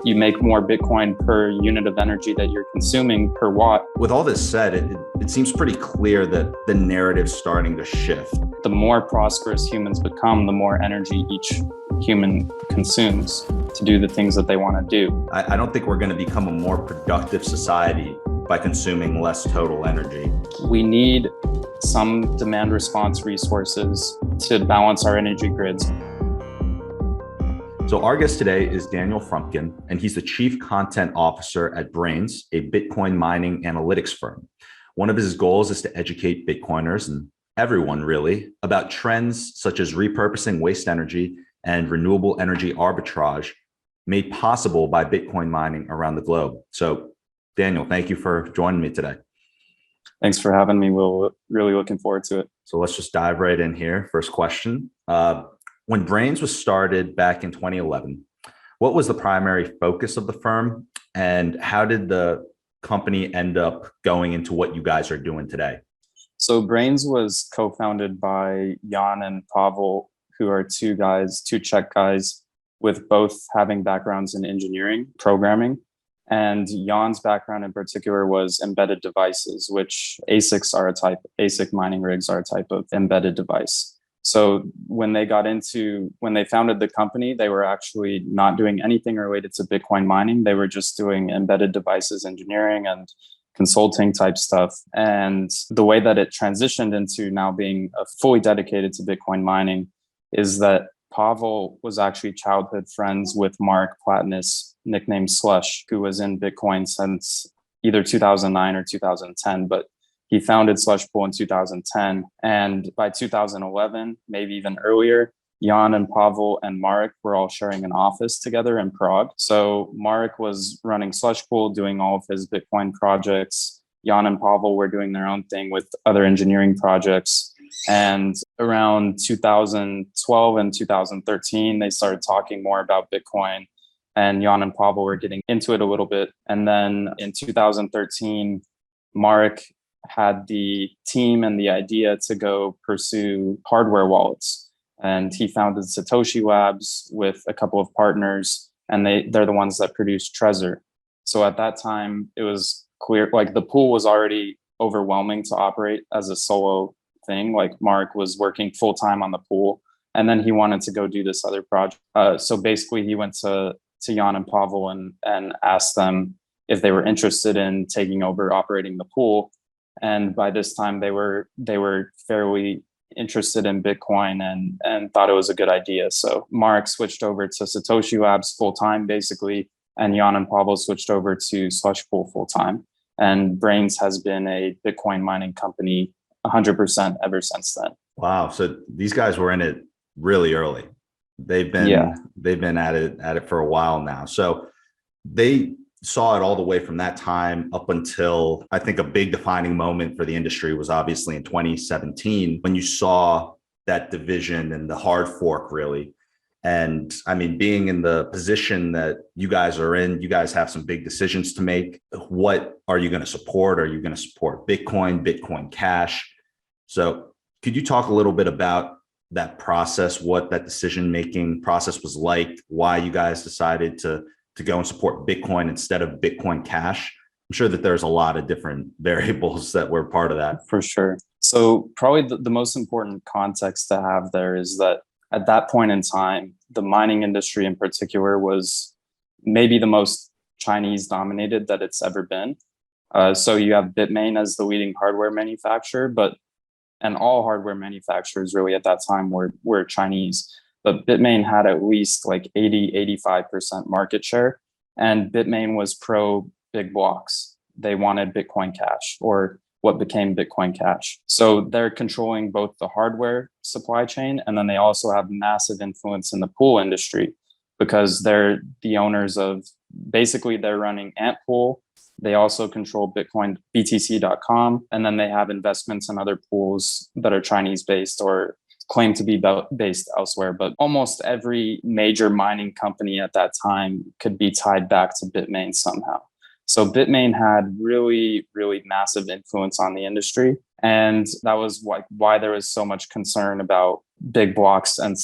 you make more Bitcoin per unit of energy that you're consuming per watt. With all this said, it seems pretty clear that the narrative's starting to shift. The more prosperous humans become, the more energy each human consumes to do the things that they want to do. I don't think we're going to become a more productive society by consuming less total energy. We need some demand response resources to balance our energy grids. So our guest today is Daniel Frumkin, and he's the Chief Content Officer at Braiins, a Bitcoin mining analytics firm. One of his goals is to educate Bitcoiners and everyone really about trends such as repurposing waste energy and renewable energy arbitrage made possible by Bitcoin mining around the globe. So Daniel, thank you for joining me today. Thanks for having me. We're really looking forward to it. So let's just dive right in here. First question. When Braiins was started back in 2011, what was the primary focus of the firm, and how did the company end up going into what you guys are doing today? So Braiins was co-founded by Jan and Pavel, who are two Czech guys with both having backgrounds in engineering, programming. And Jan's background in particular was embedded devices, which ASIC mining rigs are a type of embedded device. So when they founded the company, they were actually not doing anything related to Bitcoin mining. They were just doing embedded devices engineering and consulting type stuff. And the way that it transitioned into now being fully dedicated to Bitcoin mining is that Pavel was actually childhood friends with Mark Platinis, nicknamed Slush, who was in Bitcoin since either 2009 or 2010, but he founded Slush Pool in 2010. And by 2011, maybe even earlier, Jan and Pavel and Marek were all sharing an office together in Prague. So Marek was running Slush Pool, doing all of his Bitcoin projects. Jan and Pavel were doing their own thing with other engineering projects. And around 2012 and 2013, they started talking more about Bitcoin. And Jan and Pavel were getting into it a little bit. And then in 2013, Marek had the team and the idea to go pursue hardware wallets. And he founded Satoshi Labs with a couple of partners, and they're the ones that produce Trezor. So at that time, it was clear, like the pool was already overwhelming to operate as a solo thing. Like Mark was working full time on the pool, and then he wanted to go do this other project. So basically he went to Jan and Pavel and asked them if they were interested in taking over operating the pool. And by this time they were fairly interested in Bitcoin and thought it was a good idea. So Mark switched over to Satoshi Labs full time basically, and Jan and Pavel switched over to Slush Pool full time. And Braiins has been a Bitcoin mining company 100% ever since then. Wow. So these guys were in it really early. They've been at it for a while now. So they saw it all the way from that time up until, I think, a big defining moment for the industry was obviously in 2017 when you saw that division and the hard fork really. And I mean, being in the position that you guys are in, you guys have some big decisions to make. What are you going to support? Are you going to support Bitcoin Cash? So could you talk a little bit about that process, what that decision-making process was like, why you guys decided to go and support Bitcoin instead of Bitcoin Cash? I'm sure that there's a lot of different variables that were part of that. For sure. So probably the most important context to have there is that at that point in time, the mining industry in particular was maybe the most Chinese dominated that it's ever been. So you have Bitmain as the leading hardware manufacturer, and all hardware manufacturers really at that time were Chinese. But Bitmain had at least like 85% market share. And Bitmain was pro big blocks. They wanted Bitcoin Cash, or what became Bitcoin Cash. So they're controlling both the hardware supply chain, and then they also have massive influence in the pool industry because they're the owners of, basically they're running Antpool. They also control Bitcoin, BTC.com, and then they have investments in other pools that are Chinese based or claim to be based elsewhere. But almost every major mining company at that time could be tied back to Bitmain somehow. So Bitmain had really, really massive influence on the industry. And that was why there was so much concern about big blocks and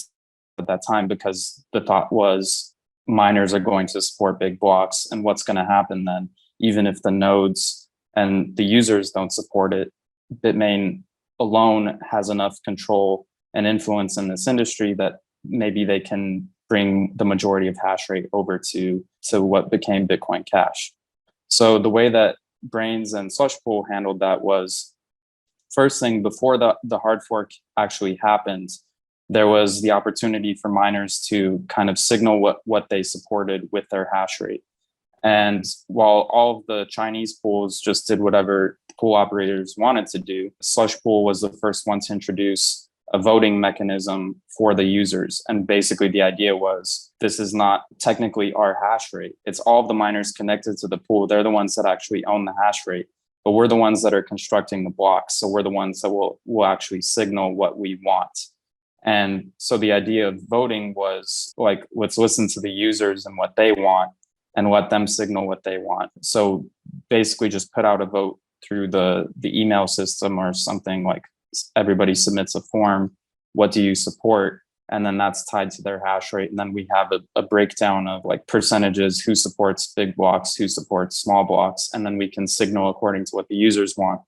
at that time, because the thought was miners are going to support big blocks. And what's going to happen then, even if the nodes and the users don't support it, Bitmain alone has enough control and influence in this industry that maybe they can bring the majority of hash rate over to what became Bitcoin Cash. So the way that Braiins and Slushpool handled that was, first thing, before the hard fork actually happened, there was the opportunity for miners to kind of signal what they supported with their hash rate. And while all of the Chinese pools just did whatever pool operators wanted to do, Slushpool was the first one to introduce a voting mechanism for the users. And basically the idea was, this is not technically our hash rate. It's all of the miners connected to the pool. They're the ones that actually own the hash rate, but we're the ones that are constructing the blocks. So we're the ones that will actually signal what we want. And so the idea of voting was like, let's listen to the users and what they want and let them signal what they want. So basically just put out a vote through the email system or something, like everybody submits a form. What do you support? And then that's tied to their hash rate. And then we have a breakdown of like percentages, who supports big blocks, who supports small blocks. And then we can signal according to what the users want,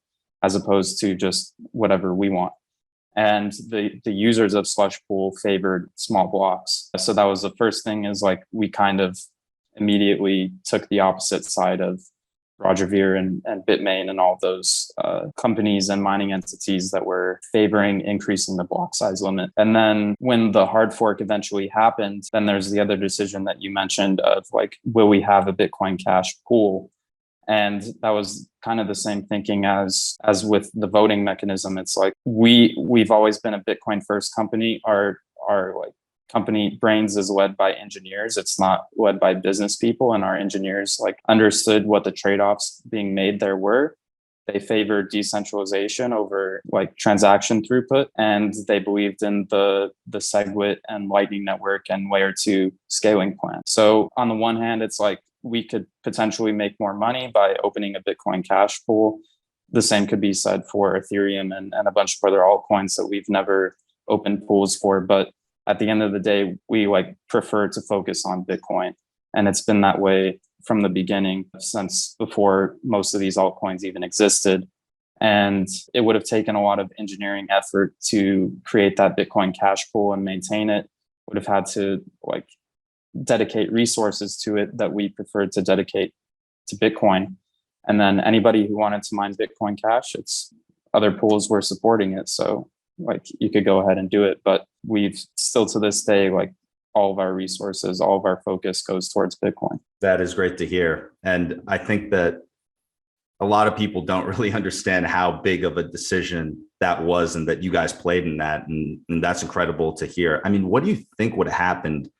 as opposed to just whatever we want. And the users of Slushpool favored small blocks. So that was the first thing, is like we kind of immediately took the opposite side of Roger Ver and Bitmain and all those companies and mining entities that were favoring increasing the block size limit. And then when the hard fork eventually happened, then there's the other decision that you mentioned of like, will we have a Bitcoin Cash pool? And that was kind of the same thinking as with the voting mechanism. It's like we've always been a Bitcoin first company. Our like company Braiins is led by engineers. It's not led by business people. And our engineers like understood what the trade-offs being made there were. They favored decentralization over like transaction throughput, and they believed in the SegWit and Lightning Network and layer 2 scaling plan. So on the one hand, it's like we could potentially make more money by opening a Bitcoin Cash pool. The same could be said for Ethereum and a bunch of other altcoins that we've never opened pools for. But at the end of the day, we like prefer to focus on Bitcoin. And it's been that way from the beginning, since before most of these altcoins even existed. And it would have taken a lot of engineering effort to create that Bitcoin Cash pool and maintain it. Would have had to like dedicate resources to it that we preferred to dedicate to Bitcoin. And then anybody who wanted to mine Bitcoin Cash, it's other pools were supporting it. So like you could go ahead and do it. But we've still to this day, like all of our resources, all of our focus goes towards Bitcoin. That is great to hear. And I think that a lot of people don't really understand how big of a decision that was, and that you guys played in that. And that's incredible to hear. I mean, what do you think would have happened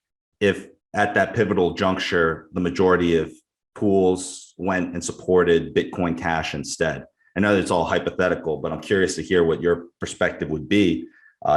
if at that pivotal juncture, the majority of pools went and supported Bitcoin Cash instead? I know it's all hypothetical, but I'm curious to hear what your perspective would be,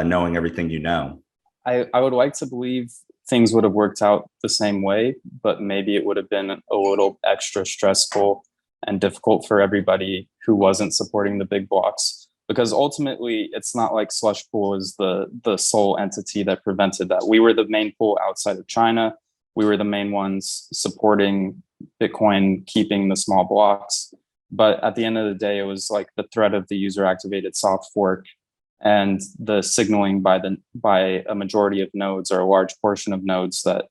knowing everything you know. I would like to believe things would have worked out the same way, but maybe it would have been a little extra stressful and difficult for everybody who wasn't supporting the big blocks. Because ultimately, it's not like Slushpool is the sole entity that prevented that. We were the main pool outside of China. We were the main ones supporting Bitcoin, keeping the small blocks. But at the end of the day, it was like the threat of the user activated soft fork and the signaling by a majority of nodes, or a large portion of nodes, that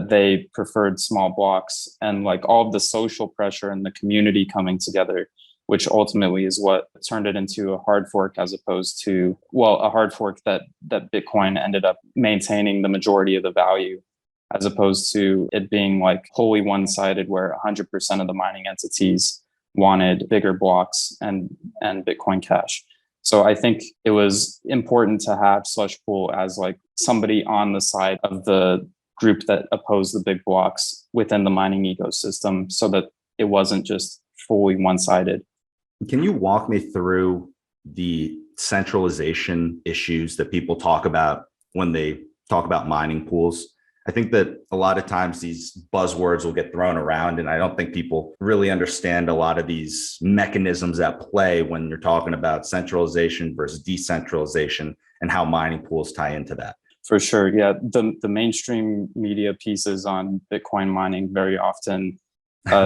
they preferred small blocks, and like all of the social pressure and the community coming together, which ultimately is what turned it into a hard fork, as opposed to, well, a hard fork that Bitcoin ended up maintaining the majority of the value, as opposed to it being like wholly one-sided, where 100% of the mining entities wanted bigger blocks and Bitcoin Cash. So I think it was important to have Slushpool as like somebody on the side of the group that opposed the big blocks within the mining ecosystem, so that it wasn't just fully one-sided. Can you walk me through the centralization issues that people talk about when they talk about mining pools? I think that a lot of times these buzzwords will get thrown around, and I don't think people really understand a lot of these mechanisms at play when you're talking about centralization versus decentralization and how mining pools tie into that. For sure. Yeah. The mainstream media pieces on Bitcoin mining very often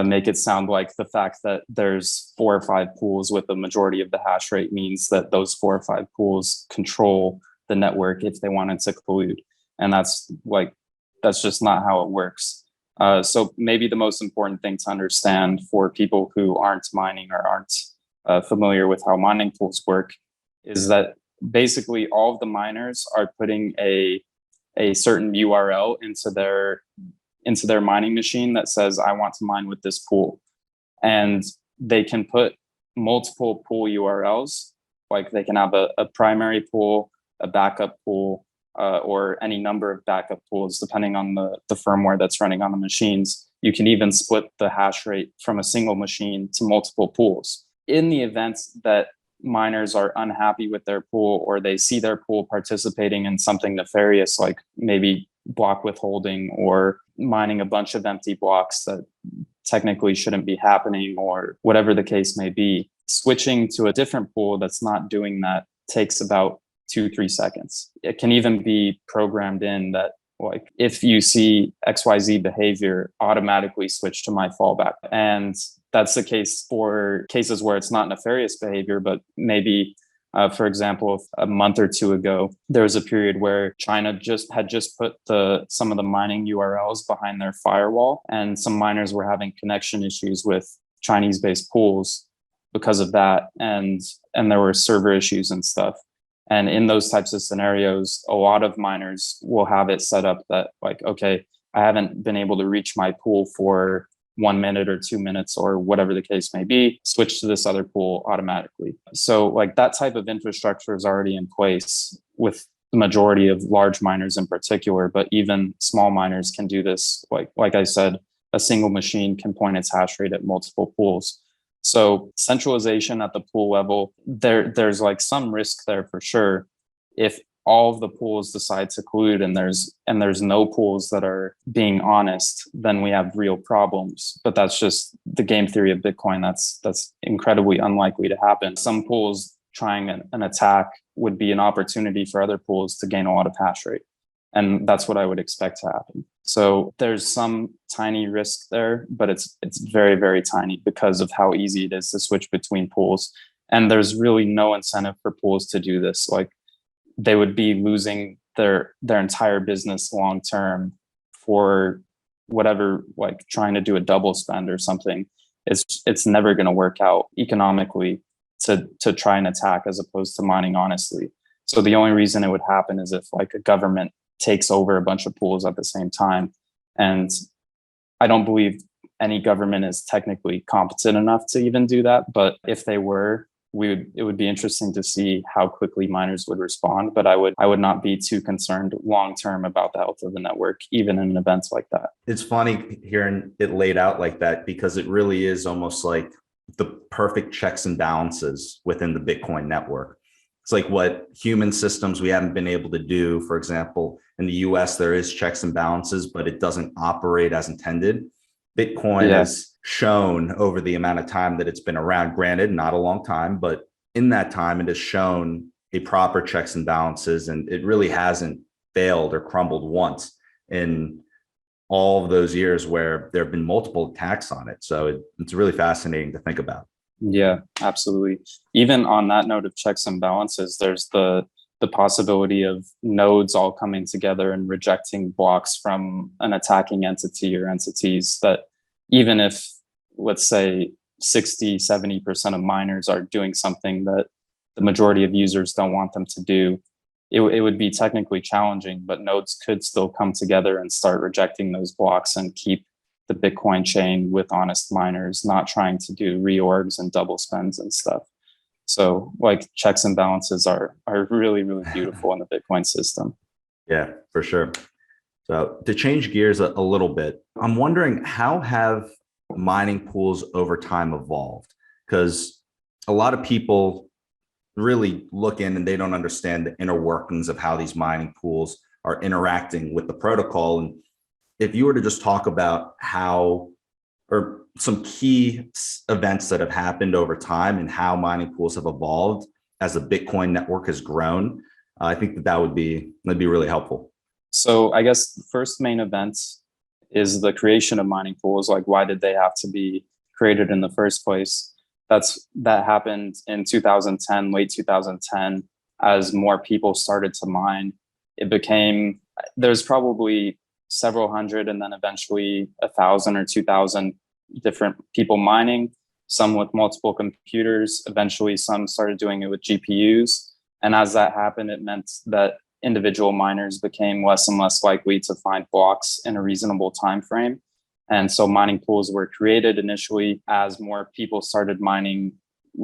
make it sound like the fact that there's 4 or 5 pools with the majority of the hash rate means that those 4 or 5 pools control the network if they wanted to collude. And that's just not how it works. So maybe the most important thing to understand for people who aren't mining or aren't familiar with how mining pools work is that basically all of the miners are putting a certain URL into their mining machine that says, I want to mine with this pool. And they can put multiple pool URLs, like they can have a primary pool, a backup pool, or any number of backup pools, depending on the firmware that's running on the machines. You can even split the hash rate from a single machine to multiple pools. In the event that miners are unhappy with their pool, or they see their pool participating in something nefarious, like maybe block withholding or mining a bunch of empty blocks that technically shouldn't be happening, or whatever the case may be, switching to a different pool that's not doing that takes about 2-3 seconds. It can even be programmed in that, like, if you see XYZ behavior, automatically switch to my fallback. And that's the case for cases where it's not nefarious behavior, but maybe, for example, a month or two ago, there was a period where China had just put some of the mining URLs behind their firewall, and some miners were having connection issues with Chinese-based pools because of that, and there were server issues and stuff. And in those types of scenarios, a lot of miners will have it set up that, like, okay, I haven't been able to reach my pool for 1 minute or 2 minutes or whatever the case may be, switch to this other pool automatically. So like that type of infrastructure is already in place with the majority of large miners in particular, but even small miners can do this. Like I said, a single machine can point its hash rate at multiple pools. So centralization at the pool level, there's like some risk there for sure. If all of the pools decide to collude and there's no pools that are being honest, then we have real problems. But that's just the game theory of Bitcoin. That's incredibly unlikely to happen. Some pools trying an attack would be an opportunity for other pools to gain a lot of hash rate. And that's what I would expect to happen. So there's some tiny risk there, but it's very, very tiny because of how easy it is to switch between pools. And there's really no incentive for pools to do this. Like, they would be losing their entire business long term for whatever, like trying to do a double spend or something. It's never going to work out economically to try and attack as opposed to mining honestly. So the only reason it would happen is if like a government takes over a bunch of pools at the same time. And I don't believe any government is technically competent enough to even do that. But if they were, it would be interesting to see how quickly miners would respond. But I would not be too concerned long term about the health of the network, even in events like that. It's funny hearing it laid out like that, because it really is almost like the perfect checks and balances within the Bitcoin network. It's like what human systems we haven't been able to do. For example, in the US, there is checks and balances, but it doesn't operate as intended. Bitcoin has shown over the amount of time that it's been around, granted, not a long time, but in that time, it has shown a proper checks and balances, and it really hasn't failed or crumbled once in all of those years where there have been multiple attacks on it. So it's really fascinating to think about. Yeah, absolutely. Even on that note of checks and balances, there's the possibility of nodes all coming together and rejecting blocks from an attacking entity or entities that, even if, let's say, 60-70% of miners are doing something that the majority of users don't want them to do, it would be technically challenging, but nodes could still come together and start rejecting those blocks and keep the Bitcoin chain with honest miners, not trying to do reorgs and double spends and stuff. So like checks and balances are really, really beautiful in the Bitcoin system. Yeah, for sure. So to change gears a little bit, I'm wondering, how have mining pools over time evolved? Because a lot of people really look in and they don't understand the inner workings of how these mining pools are interacting with the protocol. And if you were to just talk about how, or some key events that have happened over time and how mining pools have evolved as the Bitcoin network has grown, I think that'd be really helpful. So I guess the first main event is the creation of mining pools. Like, why did they have to be created in the first place? That happened in 2010, late 2010, as more people started to mine. It became, there's probably several hundred and then eventually 1,000 or 2,000 different people mining, some with multiple computers. Eventually, some started doing it with GPUs. And as that happened, it meant that individual miners became less and less likely to find blocks in a reasonable time frame. And so mining pools were created initially as more people started mining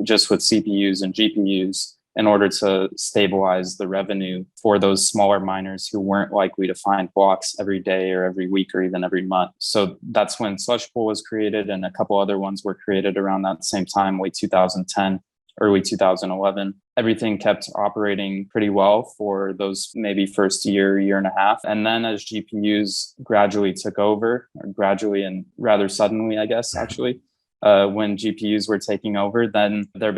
just with CPUs and GPUs in order to stabilize the revenue for those smaller miners who weren't likely to find blocks every day or every week or even every month. So that's when Slush Pool was created, and a couple other ones were created around that same time, late 2010, early 2011. Everything kept operating pretty well for those maybe first year and a half. And then as GPUs gradually took over, or gradually and rather suddenly, I guess, actually, when GPUs were taking over, then there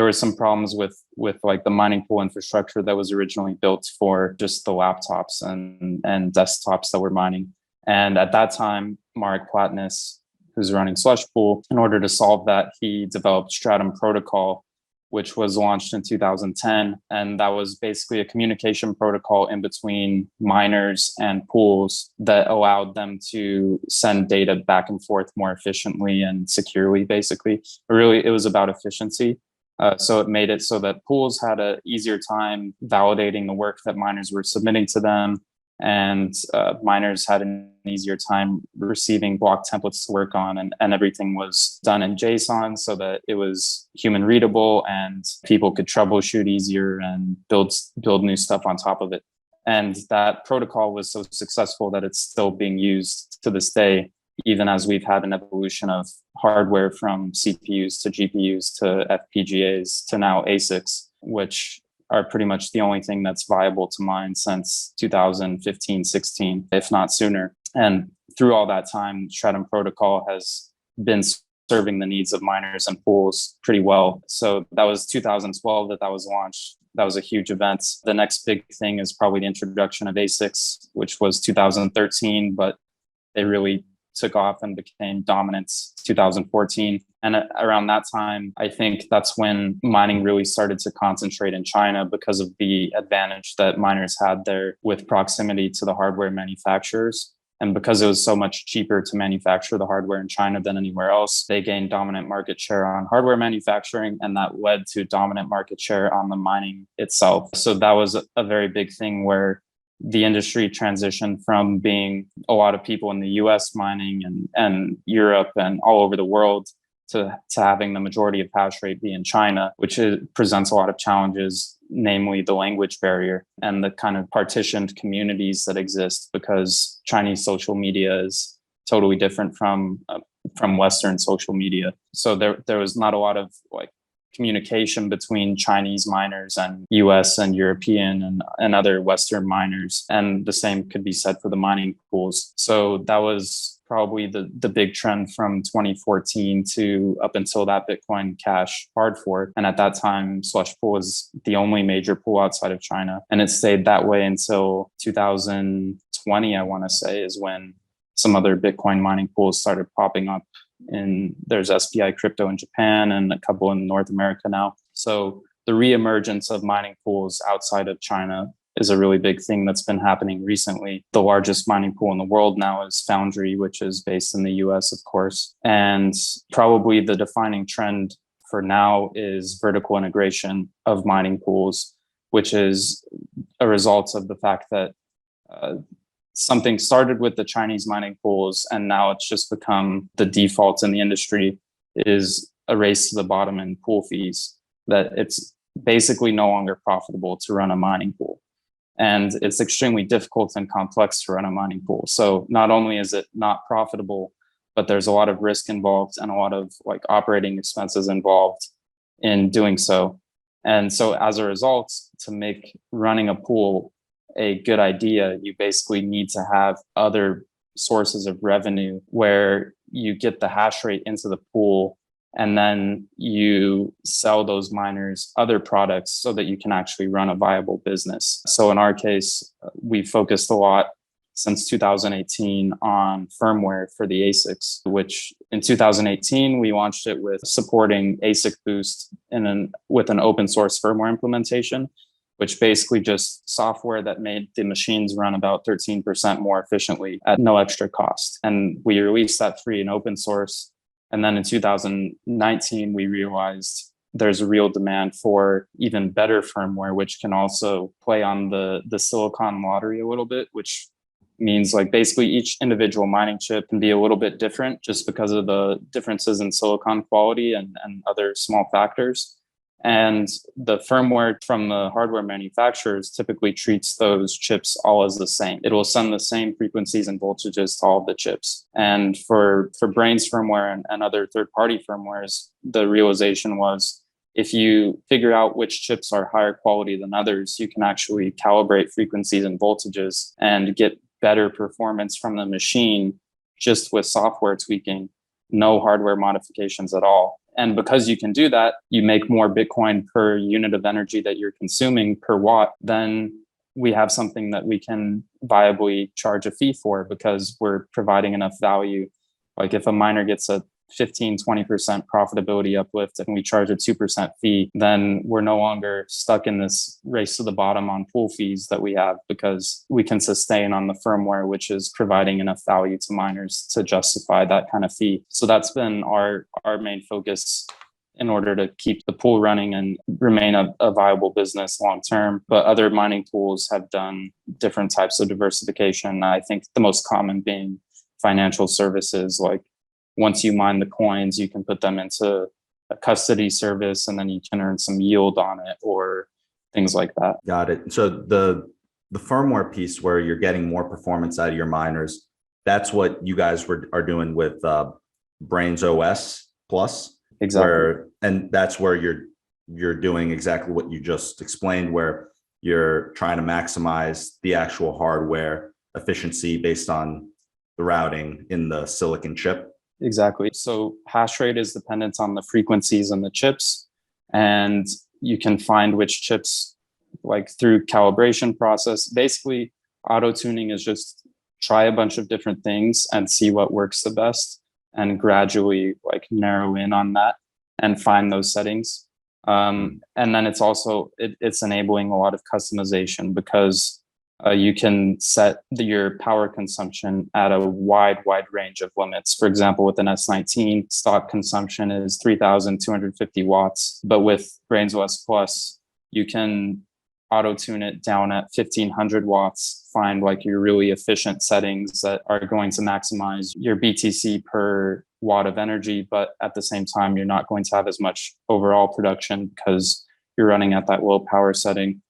were some problems with like the mining pool infrastructure that was originally built for just the laptops and desktops that were mining. And at that time, Mark Platnus, who's running Slush Pool, in order to solve that, he developed Stratum Protocol, which was launched in 2010. And that was basically a communication protocol in between miners and pools that allowed them to send data back and forth more efficiently and securely, basically. Really, it was about efficiency. So it made it so that pools had an easier time validating the work that miners were submitting to them, and miners had an easier time receiving block templates to work on, and everything was done in JSON so that it was human readable and people could troubleshoot easier and build new stuff on top of it. And that protocol was so successful that it's still being used to this day, even as we've had an evolution of hardware from CPUs to GPUs to FPGAs to now ASICs, which are pretty much the only thing that's viable to mine since 2015, 16, if not sooner. And through all that time, Stratum Protocol has been serving the needs of miners and pools pretty well. So that was 2012 that was launched. That was a huge event. The next big thing is probably the introduction of ASICs, which was 2013, but they really took off and became dominant 2014. And around that time, I think that's when mining really started to concentrate in China because of the advantage that miners had there with proximity to the hardware manufacturers. And because it was so much cheaper to manufacture the hardware in China than anywhere else, they gained dominant market share on hardware manufacturing, and that led to dominant market share on the mining itself. So that was a very big thing where the industry transitioned from being a lot of people in the US mining and Europe and all over the world to having the majority of hash rate be in China, which presents a lot of challenges, namely the language barrier and the kind of partitioned communities that exist, because Chinese social media is totally different from Western social media. So there was not a lot of like communication between Chinese miners and US and European and other Western miners. And the same could be said for the mining pools. So that was probably the big trend from 2014 to up until that Bitcoin Cash hard fork. And at that time, Slush Pool was the only major pool outside of China. And it stayed that way until 2020, I want to say, is when some other Bitcoin mining pools started popping up. And there's SPI Crypto in Japan and a couple in North America now. So the reemergence of mining pools outside of China is a really big thing that's been happening recently. The largest mining pool in the world now is Foundry, which is based in the US, of course. And probably the defining trend for now is vertical integration of mining pools, which is a result of the fact that something started with the Chinese mining pools, and now it's just become the default in the industry, is a race to the bottom in pool fees, that it's basically no longer profitable to run a mining pool. And it's extremely difficult and complex to run a mining pool. So not only is it not profitable, but there's a lot of risk involved and a lot of like operating expenses involved in doing so. And so as a result, to make running a pool a good idea, you basically need to have other sources of revenue where you get the hash rate into the pool And then you sell those miners other products so that you can actually run a viable business. So in our case, we focused a lot since 2018 on firmware for the ASICs, which in 2018, we launched it with supporting ASIC Boost with an open source firmware implementation, which basically just software that made the machines run about 13% more efficiently at no extra cost. And we released that free and open source. And then in 2019, we realized there's a real demand for even better firmware, which can also play on the silicon lottery a little bit, which means like basically each individual mining chip can be a little bit different just because of the differences in silicon quality and other small factors. And the firmware from the hardware manufacturers typically treats those chips all as the same. It will send the same frequencies and voltages to all of the chips. And for Braiins firmware and other third-party firmwares, the realization was if you figure out which chips are higher quality than others, you can actually calibrate frequencies and voltages and get better performance from the machine just with software tweaking, no hardware modifications at all. And because you can do that, you make more Bitcoin per unit of energy that you're consuming per watt, then we have something that we can viably charge a fee for because we're providing enough value. Like if a miner gets a 15-20% profitability uplift and we charge a 2% fee, then we're no longer stuck in this race to the bottom on pool fees that we have because we can sustain on the firmware, which is providing enough value to miners to justify that kind of fee. So that's been our main focus in order to keep the pool running and remain a viable business long term. But other mining pools have done different types of diversification. I think the most common being financial services, like once you mine the coins, you can put them into a custody service and then you can earn some yield on it or things like that. Got it. So the firmware piece where you're getting more performance out of your miners, that's what you guys are doing with Braiins OS Plus. Exactly. And that's where you're doing exactly what you just explained, where you're trying to maximize the actual hardware efficiency based on the routing in the silicon chip. Exactly. So hash rate is dependent on the frequencies in the chips, and you can find which chips, like through calibration process. Basically, auto tuning is just try a bunch of different things and see what works the best, and gradually like narrow in on that and find those settings. And then it's also it's enabling a lot of customization because you can set your power consumption at a wide range of limits. For example, with an S19, stock consumption is 3,250 watts. But with Braiins OS Plus, you can auto-tune it down at 1,500 watts, find like your really efficient settings that are going to maximize your BTC per watt of energy. But at the same time, you're not going to have as much overall production because you're running at that low power setting.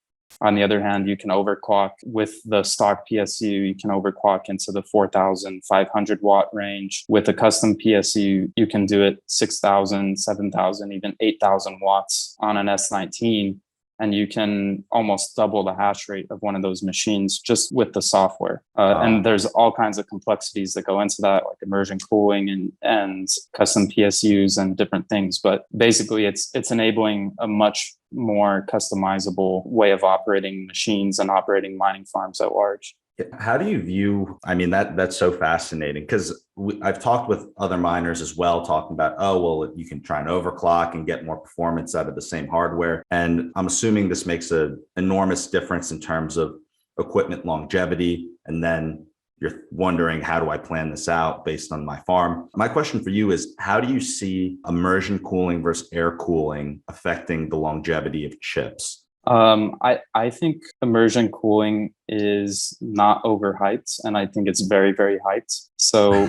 On the other hand, you can overclock with the stock PSU. You can overclock into the 4,500 watt range. With a custom PSU, you can do it 6,000, 7,000, even 8,000 watts on an S19. And you can almost double the hash rate of one of those machines just with the software. And there's all kinds of complexities that go into that, like immersion cooling and custom PSUs and different things. But basically, it's enabling a much more customizable way of operating machines and operating mining farms at large. How do you view, I mean, that's so fascinating because I've talked with other miners as well, talking about, oh, well, you can try and overclock and get more performance out of the same hardware. And I'm assuming this makes an enormous difference in terms of equipment longevity. And then you're wondering, how do I plan this out based on my farm? My question for you is, how do you see immersion cooling versus air cooling affecting the longevity of chips? I think immersion cooling is not overhyped, and I think it's very hyped. So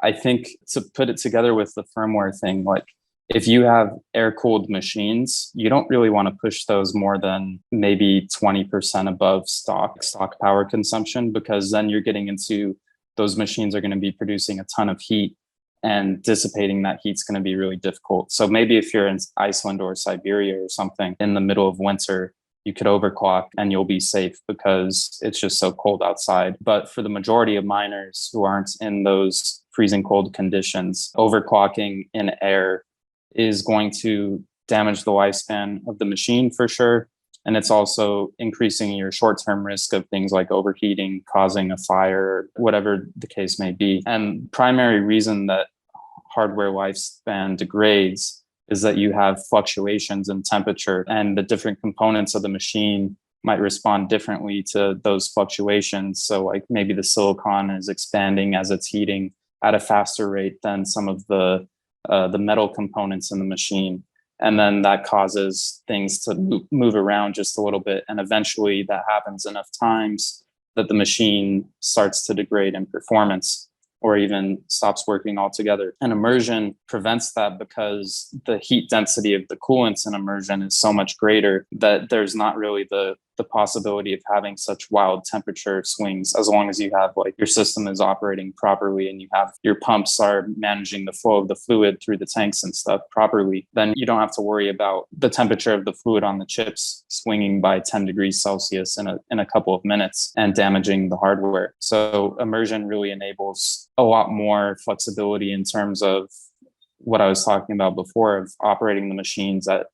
I think to put it together with the firmware thing, like if you have air-cooled machines, you don't really want to push those more than maybe 20% above stock power consumption, because then you're getting into those machines are going to be producing a ton of heat, and dissipating that heat's going to be really difficult. So maybe if you're in Iceland or Siberia or something in the middle of winter, you could overclock and you'll be safe because it's just so cold outside. But for the majority of miners who aren't in those freezing cold conditions, overclocking in air is going to damage the lifespan of the machine for sure. And it's also increasing your short-term risk of things like overheating, causing a fire, whatever the case may be. And primary reason that hardware lifespan degrades is that you have fluctuations in temperature, and the different components of the machine might respond differently to those fluctuations. So like maybe the silicon is expanding as it's heating at a faster rate than some of the metal components in the machine. And then that causes things to move around just a little bit. And eventually that happens enough times that the machine starts to degrade in performance or even stops working altogether. And immersion prevents that because the heat density of the coolants in immersion is so much greater that there's not really the possibility of having such wild temperature swings, as long as you have like your system is operating properly and you have your pumps are managing the flow of the fluid through the tanks and stuff properly. Then you don't have to worry about the temperature of the fluid on the chips swinging by 10 degrees Celsius in a couple of minutes and damaging the hardware. So immersion really enables a lot more flexibility in terms of what I was talking about before, of operating the machines at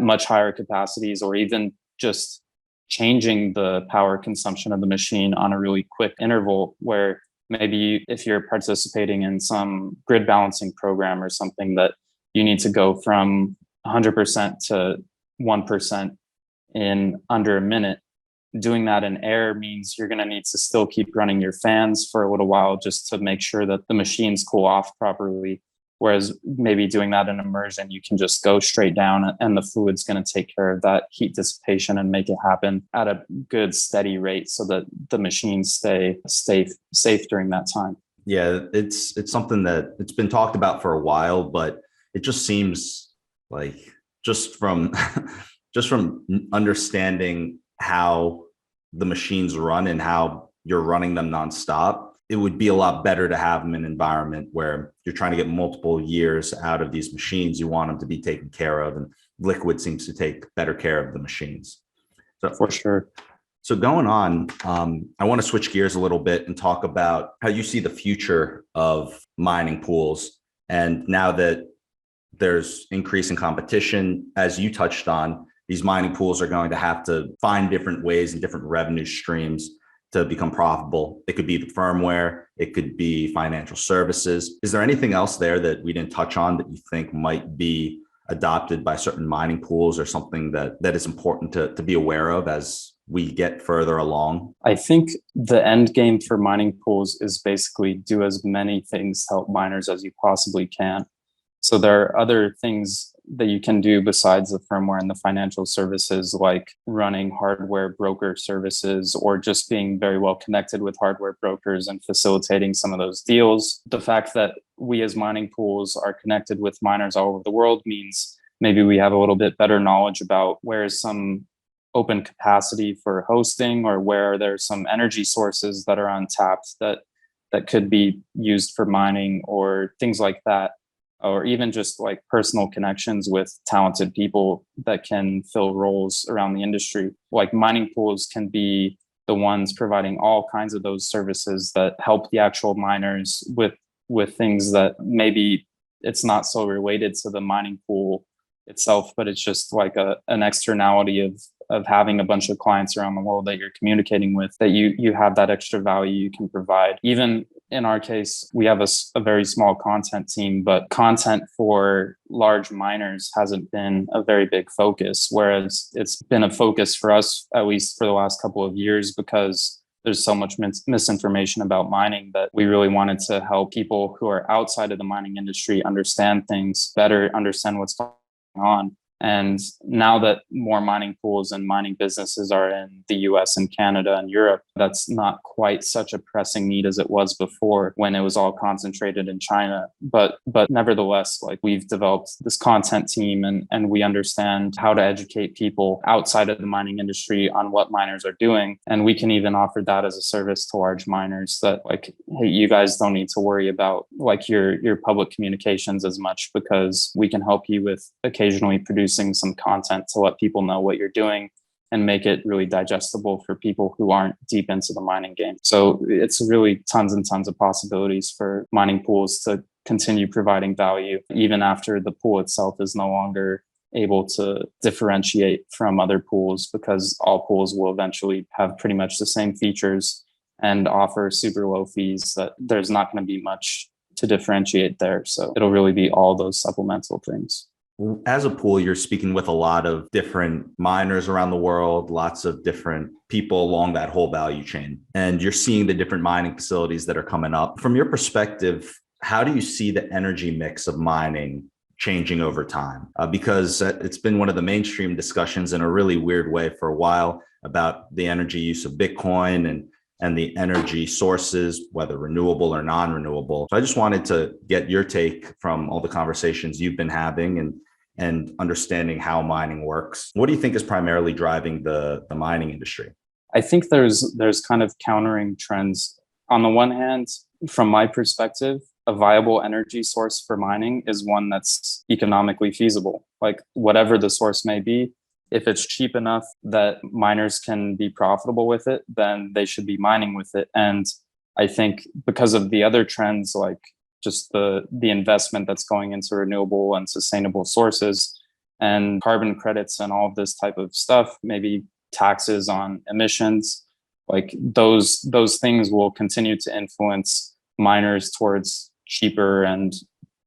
much higher capacities, or even just changing the power consumption of the machine on a really quick interval, where maybe if you're participating in some grid balancing program or something that you need to go from 100% to 1% in under a minute, doing that in air means you're going to need to still keep running your fans for a little while just to make sure that the machines cool off properly. Whereas maybe doing that in immersion, you can just go straight down and the fluid's going to take care of that heat dissipation and make it happen at a good steady rate so that the machines stay safe during that time. Yeah, it's something that it's been talked about for a while, but it just seems like just from understanding how the machines run and how you're running them nonstop, it would be a lot better to have them in an environment where you're trying to get multiple years out of these machines. You want them to be taken care of, and liquid seems to take better care of the machines. So for sure. So going on, I want to switch gears a little bit and talk about how you see the future of mining pools. And now that there's increasing competition, as you touched on, these mining pools are going to have to find different ways and different revenue streams to become profitable. It could be the firmware, it could be financial services. Is there anything else there that we didn't touch on that you think might be adopted by certain mining pools, or something that is important to be aware of as we get further along? I think the end game for mining pools is basically do as many things to help miners as you possibly can. So there are other things that you can do besides the firmware and the financial services, like running hardware broker services or just being very well connected with hardware brokers and facilitating some of those deals. The fact that we as mining pools are connected with miners all over the world means maybe we have a little bit better knowledge about where is some open capacity for hosting, or where there's some energy sources that are untapped that could be used for mining, or things like that. Or even just like personal connections with talented people that can fill roles around the industry. Like mining pools can be the ones providing all kinds of those services that help the actual miners with things that maybe it's not so related to the mining pool itself, but it's just like an externality of having a bunch of clients around the world that you're communicating with, that you have that extra value you can provide. Even in our case, we have a very small content team, but content for large miners hasn't been a very big focus, whereas it's been a focus for us, at least for the last couple of years, because there's so much misinformation about mining that we really wanted to help people who are outside of the mining industry understand things better, understand what's going on. And now that more mining pools and mining businesses are in the US and Canada and Europe, that's not quite such a pressing need as it was before, when it was all concentrated in China. But nevertheless, like, we've developed this content team, and we understand how to educate people outside of the mining industry on what miners are doing. And we can even offer that as a service to large miners, that like, hey, you guys don't need to worry about like your public communications as much, because we can help you with occasionally producing some content to let people know what you're doing and make it really digestible for people who aren't deep into the mining game. So it's really tons and tons of possibilities for mining pools to continue providing value even after the pool itself is no longer able to differentiate from other pools, because all pools will eventually have pretty much the same features and offer super low fees that there's not going to be much to differentiate there. So it'll really be all those supplemental things. As a pool, you're speaking with a lot of different miners around the world, lots of different people along that whole value chain, and you're seeing the different mining facilities that are coming up. From your perspective, how do you see the energy mix of mining changing over time? Because it's been one of the mainstream discussions in a really weird way for a while about the energy use of Bitcoin and the energy sources, whether renewable or non-renewable. So I just wanted to get your take from all the conversations you've been having and understanding how mining works. What do you think is primarily driving the mining industry? I think there's kind of countering trends. On the one hand, from my perspective, a viable energy source for mining is one that's economically feasible. Like whatever the source may be, if it's cheap enough that miners can be profitable with it, then they should be mining with it. And I think because of the other trends, like just the investment that's going into renewable and sustainable sources and carbon credits and all of this type of stuff, maybe taxes on emissions, like those things will continue to influence miners towards cheaper and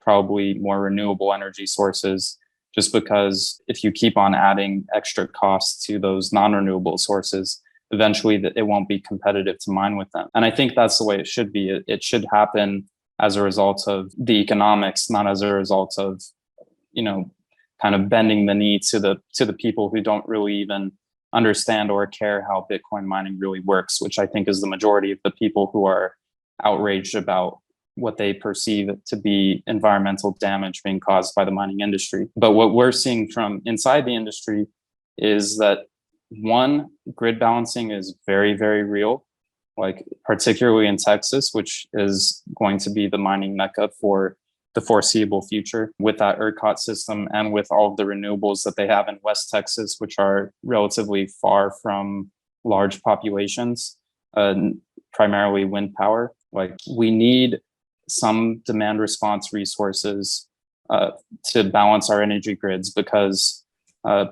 probably more renewable energy sources, just because if you keep on adding extra costs to those non-renewable sources, eventually it won't be competitive to mine with them. And I think that's the way it should be. It should happen as a result of the economics, not as a result of, kind of bending the knee to the people who don't really even understand or care how Bitcoin mining really works, which I think is the majority of the people who are outraged about what they perceive to be environmental damage being caused by the mining industry. But what we're seeing from inside the industry is that, one, grid balancing is very, very real, like particularly in Texas, which is going to be the mining mecca for the foreseeable future with that ERCOT system and with all of the renewables that they have in West Texas, which are relatively far from large populations, primarily wind power. Like we need some demand response resources to balance our energy grids, because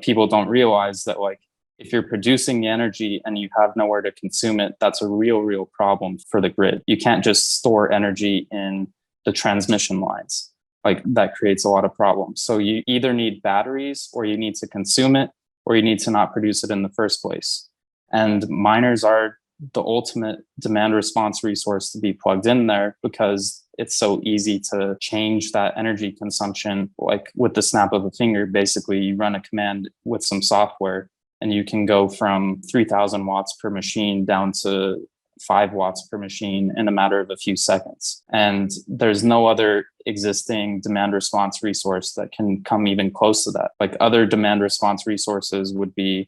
people don't realize that, like, if you're producing the energy and you have nowhere to consume it, that's a real problem for the grid. You can't just store energy in the transmission lines. Like that creates a lot of problems. So you either need batteries, or you need to consume it, or you need to not produce it in the first place. And miners are the ultimate demand response resource to be plugged in there, because it's so easy to change that energy consumption. Like with the snap of a finger, basically you run a command with some software and you can go from 3000 watts per machine down to 5 watts per machine in a matter of a few seconds. And there's no other existing demand response resource that can come even close to that. Like other demand response resources would be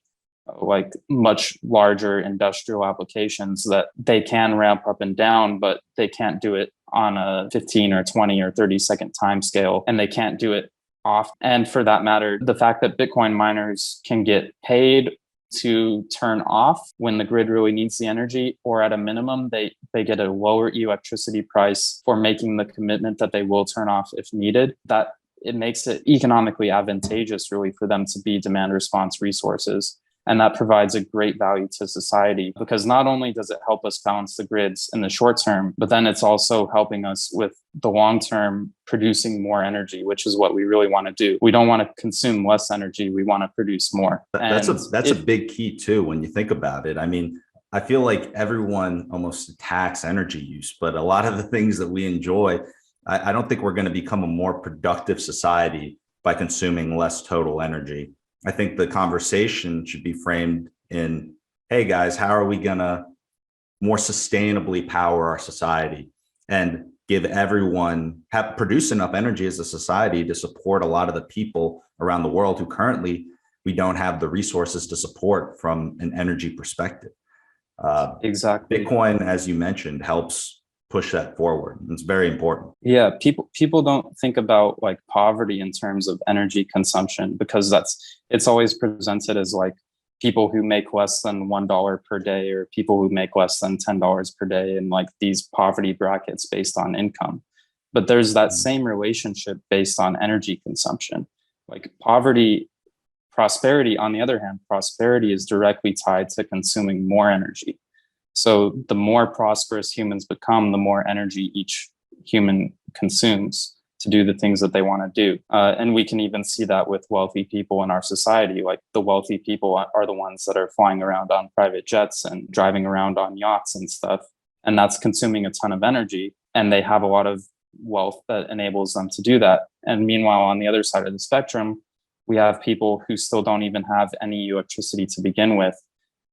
like much larger industrial applications that they can ramp up and down, but they can't do it on a 15 or 20 or 30 second time scale, and they can't do it off. And for that matter, the fact that Bitcoin miners can get paid to turn off when the grid really needs the energy, or at a minimum, they get a lower electricity price for making the commitment that they will turn off if needed, that it makes it economically advantageous really for them to be demand response resources. And that provides a great value to society, because not only does it help us balance the grids in the short term, but then it's also helping us with the long term, producing more energy, which is what we really want to do. We don't want to consume less energy. We want to produce more. That's a big key too, when you think about it. I mean, I feel like everyone almost attacks energy use, but a lot of the things that we enjoy, I don't think we're going to become a more productive society by consuming less total energy. I think the conversation should be framed in, hey guys, how are we going to more sustainably power our society and give everyone, produce enough energy as a society to support a lot of the people around the world who currently we don't have the resources to support from an energy perspective. Exactly. Bitcoin, as you mentioned, helps push that forward. It's very important. Yeah, people don't think about like poverty in terms of energy consumption, because it's always presented as like people who make less than $1 per day, or people who make less than $10 per day, and like these poverty brackets based on income. But there's that same relationship based on energy consumption. Like prosperity, on the other hand, prosperity is directly tied to consuming more energy. So the more prosperous humans become, the more energy each human consumes to do the things that they want to do. And we can even see that with wealthy people in our society. Like the wealthy people are the ones that are flying around on private jets and driving around on yachts and stuff. And that's consuming a ton of energy. And they have a lot of wealth that enables them to do that. And meanwhile, on the other side of the spectrum, we have people who still don't even have any electricity to begin with.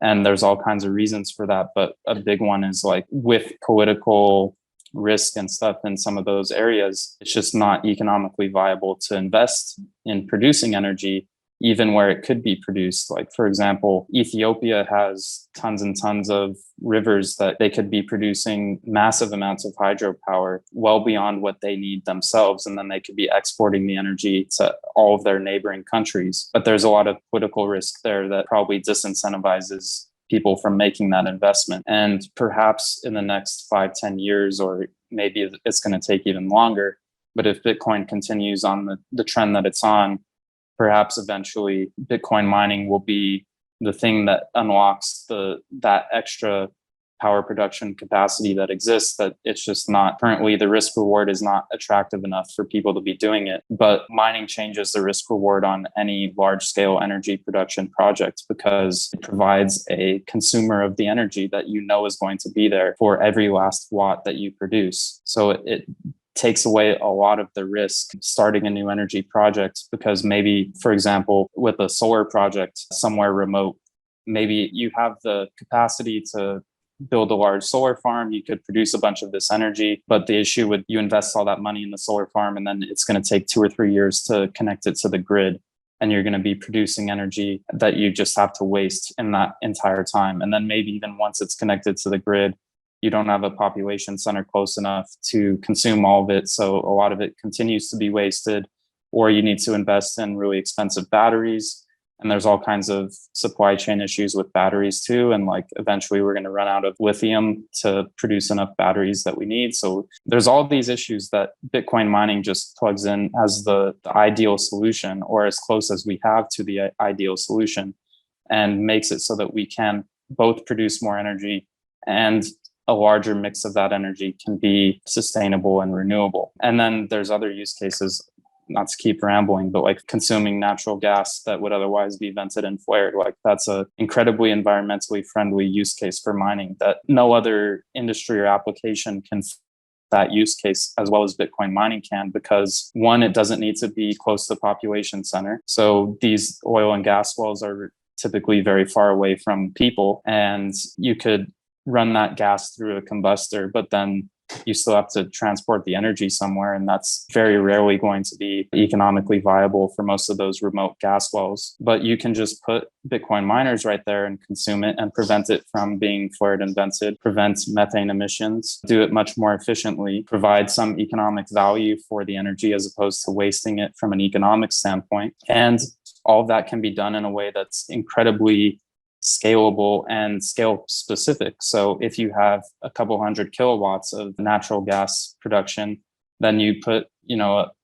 And there's all kinds of reasons for that. But a big one is like with political risk and stuff in some of those areas, it's just not economically viable to invest in producing energy, even where it could be produced. Like, for example, Ethiopia has tons and tons of rivers that they could be producing massive amounts of hydropower well beyond what they need themselves. And then they could be exporting the energy to all of their neighboring countries. But there's a lot of political risk there that probably disincentivizes people from making that investment. And perhaps in the next 5-10 years, or maybe it's going to take even longer, but if Bitcoin continues on the trend that it's on, perhaps eventually Bitcoin mining will be the thing that unlocks that extra power production capacity that exists, that it's just not currently, the risk reward is not attractive enough for people to be doing it. But mining changes the risk reward on any large scale energy production project because it provides a consumer of the energy that you know is going to be there for every last watt that you produce. So it takes away a lot of the risk starting a new energy project, because maybe, for example, with a solar project somewhere remote, maybe you have the capacity to build a large solar farm, you could produce a bunch of this energy, but the issue with you invest all that money in the solar farm and then it's going to take 2 or 3 years to connect it to the grid, and you're going to be producing energy that you just have to waste in that entire time. And then maybe even once it's connected to the grid, you don't have a population center close enough to consume all of it. So a lot of it continues to be wasted, or you need to invest in really expensive batteries. And there's all kinds of supply chain issues with batteries too. And like eventually we're going to run out of lithium to produce enough batteries that we need. So there's all these issues that Bitcoin mining just plugs in as the ideal solution, or as close as we have to the ideal solution, and makes it so that we can both produce more energy and a larger mix of that energy can be sustainable and renewable. And then there's other use cases, not to keep rambling, but like consuming natural gas that would otherwise be vented and flared. Like that's an incredibly environmentally friendly use case for mining that no other industry or application can that use case as well as Bitcoin mining can, because one, it doesn't need to be close to the population center. So these oil and gas wells are typically very far away from people, and you could run that gas through a combustor, but then you still have to transport the energy somewhere. And that's very rarely going to be economically viable for most of those remote gas wells. But you can just put Bitcoin miners right there and consume it and prevent it from being flared and vented, prevent methane emissions, do it much more efficiently, provide some economic value for the energy as opposed to wasting it from an economic standpoint. And all of that can be done in a way that's incredibly scalable and scale specific. So if you have a couple hundred kilowatts of natural gas production, then you put,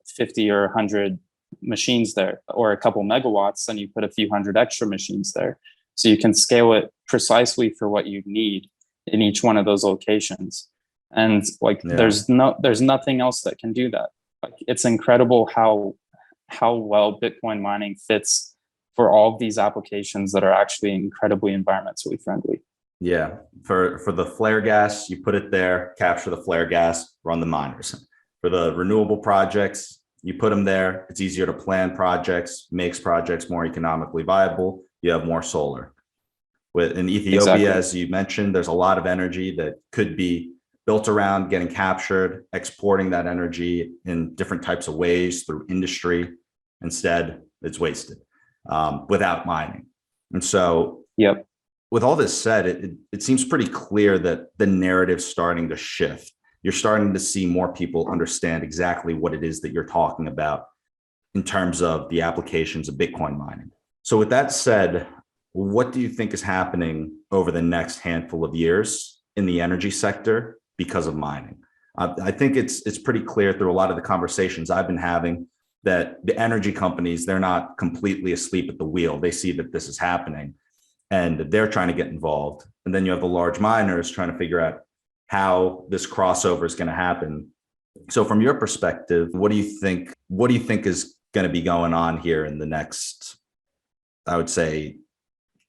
50 or 100 machines there, or a couple megawatts, then you put a few hundred extra machines there. So you can scale it precisely for what you need in each one of those locations. And there's nothing else that can do that. Like, it's incredible how well Bitcoin mining fits for all of these applications that are actually incredibly environmentally friendly. Yeah. For the flare gas, you put it there, capture the flare gas, run the miners. For the renewable projects, you put them there. It's easier to plan projects, makes projects more economically viable. You have more solar. In Ethiopia, exactly. As you mentioned, there's a lot of energy that could be built around getting captured, exporting that energy in different types of ways through industry. Instead, it's wasted without mining. And so, yep. With all this said, it seems pretty clear that the narrative's starting to shift. You're starting to see more people understand exactly what it is that you're talking about in terms of the applications of Bitcoin mining. So with that said, what do you think is happening over the next handful of years in the energy sector because of mining? I think it's pretty clear through a lot of the conversations I've been having that the energy companies, they're not completely asleep at the wheel. They see that this is happening and they're trying to get involved. And then you have the large miners trying to figure out how this crossover is going to happen. So from your perspective, what do you think is going to be going on here in the next, I would say,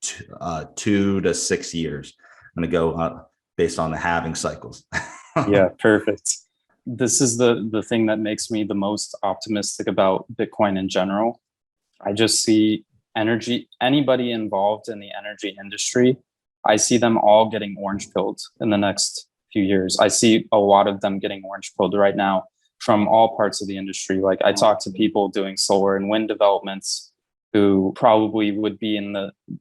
2 to 6 years? I'm going to go based on the halving cycles. Yeah, perfect. This is the thing that makes me the most optimistic about Bitcoin in general. I just see anybody involved in the energy industry, I see them all getting orange pilled in the next few years. I see a lot of them getting orange pilled right now from all parts of the industry. Like I talk to people doing solar and wind developments who probably would be